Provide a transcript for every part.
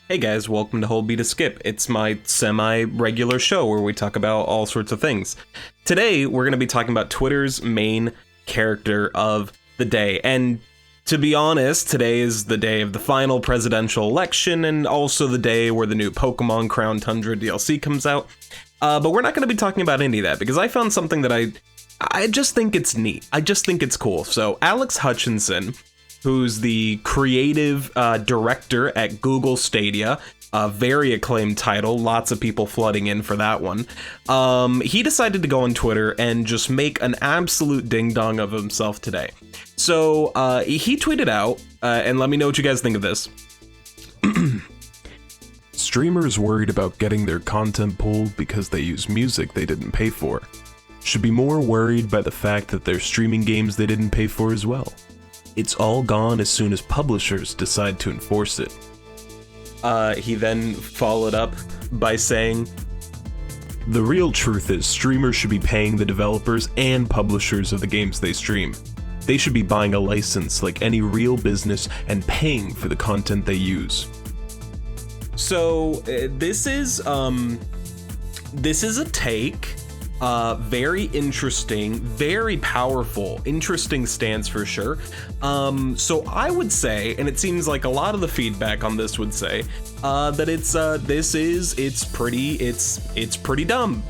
Hey guys, welcome to Hold Be to Skip. It's my semi-regular show where we talk about all sorts of things. Today, we're going to be talking about Twitter's main character of the day. And to be honest, today is the day of the final presidential election and also the day where the new Pokemon Crown Tundra DLC comes out. But we're not going to be talking about any of that because I found something that I just think it's neat. I just think it's cool. So Alex Hutchinson, who's the creative director at Google Stadia, a very acclaimed title, lots of people flooding in for that one. He decided to go on Twitter and just make an absolute ding-dong of himself today. So he tweeted out, and let me know what you guys think of this. Streamers worried about getting their content pulled because they use music they didn't pay for should be more worried by the fact that they're streaming games they didn't pay for as well. It's all gone as soon as publishers decide to enforce it. He then followed up by saying, the real truth is streamers should be paying the developers and publishers of the games they stream. They should be buying a license like any real business and paying for the content they use. So this is a take. Very interesting, very powerful, interesting stance for sure. So I would say, and it seems like a lot of the feedback on this would say, that it's pretty dumb.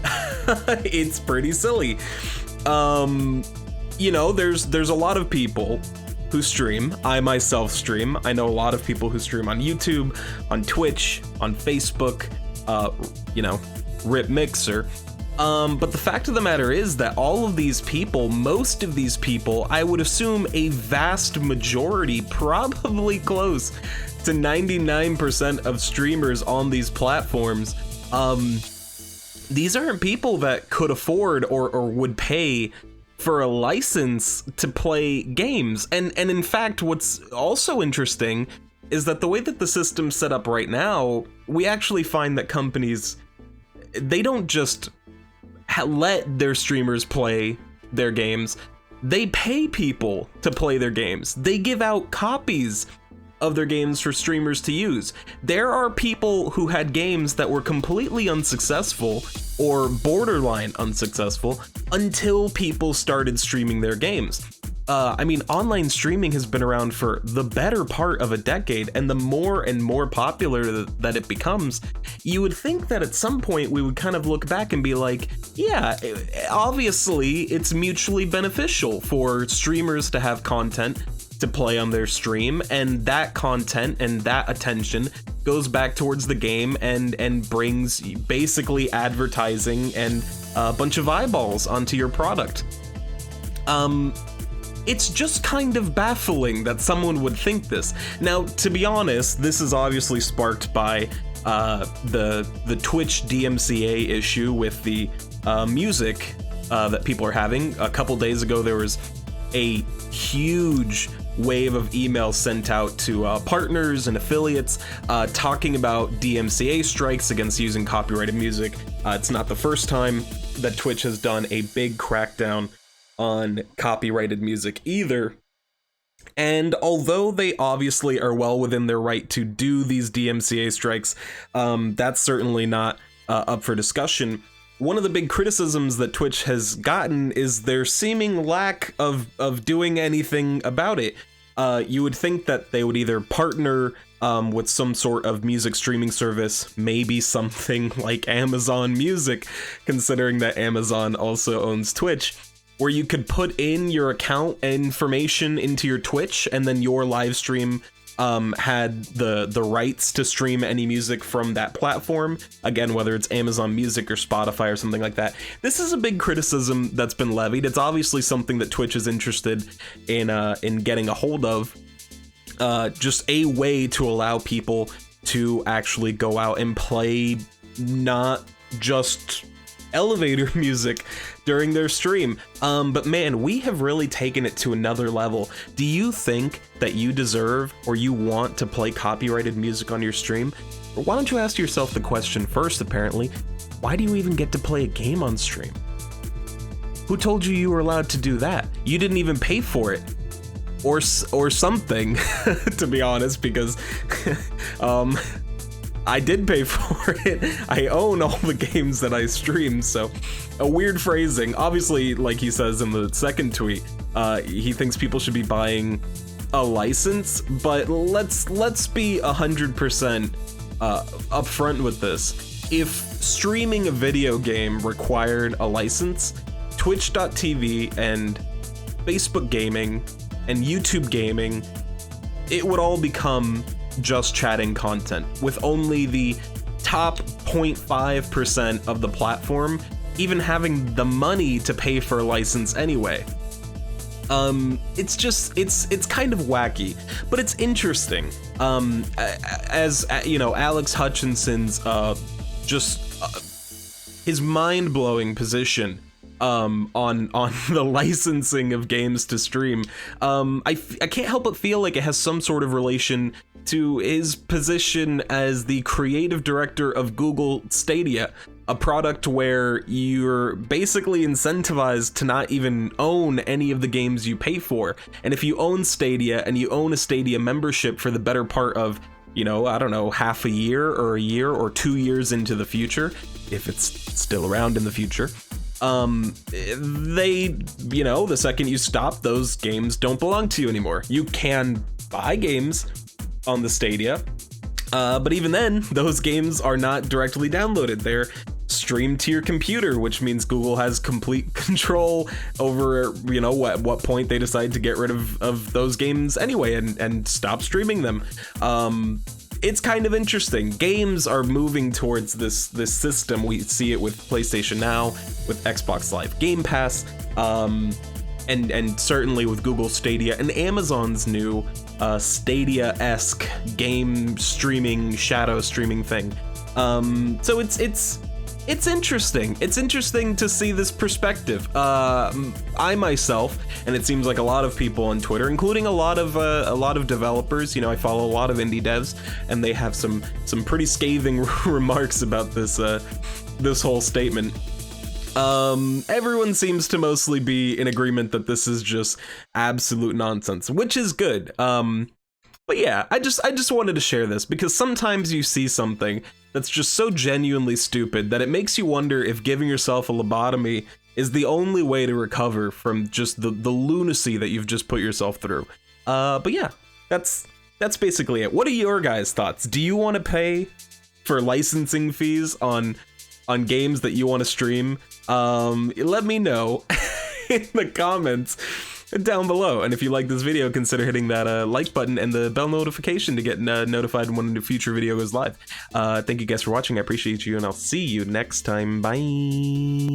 It's pretty silly. You know, there's a lot of people who stream. I myself stream. I know a lot of people who stream on YouTube, on Twitch, on Facebook, rip Mixer. But the fact of the matter is that all of these people, most of these people, I would assume a vast majority, probably close to 99% of streamers on these platforms, these aren't people that could afford or would pay for a license to play games. And in fact, what's also interesting is that the way that the system's set up right now, we actually find that companies, they don't just let their streamers play their games, they pay people to play their games. They give out copies of their games for streamers to use. There are people who had games that were completely unsuccessful or borderline unsuccessful until people started streaming their games. Online streaming has been around for the better part of a decade, and the more and more popular that it becomes, you would think that at some point we would kind of look back and be like, yeah, obviously it's mutually beneficial for streamers to have content to play on their stream, and that content and that attention goes back towards the game and brings basically advertising and a bunch of eyeballs onto your product. It's just kind of baffling that someone would think this. Now, to be honest, this is obviously sparked by the Twitch DMCA issue with the music that people are having. A couple days ago, there was a huge wave of emails sent out to partners and affiliates talking about DMCA strikes against using copyrighted music. It's not the first time that Twitch has done a big crackdown on copyrighted music either. And although they obviously are well within their right to do these DMCA strikes, that's certainly not up for discussion. One of the big criticisms that Twitch has gotten is their seeming lack of doing anything about it. You would think that they would either partner with some sort of music streaming service, maybe something like Amazon Music, considering that Amazon also owns Twitch, where you could put in your account information into your Twitch, and then your live stream had the rights to stream any music from that platform. Again, whether it's Amazon Music or Spotify or something like that. This is a big criticism that's been levied. It's obviously something that Twitch is interested in getting a hold of. Just a way to allow people to actually go out and play not just elevator music during their stream. But man, we have really taken it to another level. Do you think that you deserve or you want to play copyrighted music on your stream? Or why don't you ask yourself the question first, apparently, why do you even get to play a game on stream? Who told you you were allowed to do that? You didn't even pay for it. Or something, to be honest, because I did pay for it. I own all the games that I stream, so a weird phrasing. Obviously, like he says in the second tweet, he thinks people should be buying a license, but let's be 100% upfront with this. If streaming a video game required a license, Twitch.tv and Facebook gaming and YouTube gaming, it would all become just chatting content, with only the top 0.5% of the platform even having the money to pay for a license anyway. It's kind of wacky, but it's interesting. As you know, Alex Hutchinson's his mind-blowing position on the licensing of games to stream. I can't help but feel like it has some sort of relation to his position as the creative director of Google Stadia, a product where you're basically incentivized to not even own any of the games you pay for. And if you own Stadia and you own a Stadia membership for the better part of, you know, I don't know, half a year or 2 years into the future, if it's still around in the future, they, you know, the second you stop, those games don't belong to you anymore. You can buy games on the Stadia, but even then, those games are not directly downloaded. They're streamed to your computer, which means Google has complete control over, you know, at what point they decide to get rid of those games anyway and stop streaming them. It's kind of interesting. Games are moving towards this system. We see it with PlayStation Now, with Xbox Live Game Pass, and certainly with Google Stadia and Amazon's new Stadia-esque game streaming, shadow streaming thing. So it's interesting. It's interesting to see this perspective. I myself, and it seems like a lot of people on Twitter, including a lot of developers, you know, I follow a lot of indie devs, and they have some pretty scathing remarks about this whole statement. Everyone seems to mostly be in agreement that this is just absolute nonsense, which is good. But yeah, I just wanted to share this because sometimes you see something that's just so genuinely stupid that it makes you wonder if giving yourself a lobotomy is the only way to recover from just the lunacy that you've just put yourself through. But yeah, that's basically it. What are your guys' thoughts? Do you want to pay for licensing fees on games that you want to stream? Let me know in the comments down below. And if you like this video, consider hitting that like button and the bell notification to get notified when a future video goes live. Thank you guys for watching. I appreciate you, and I'll see you next time. Bye.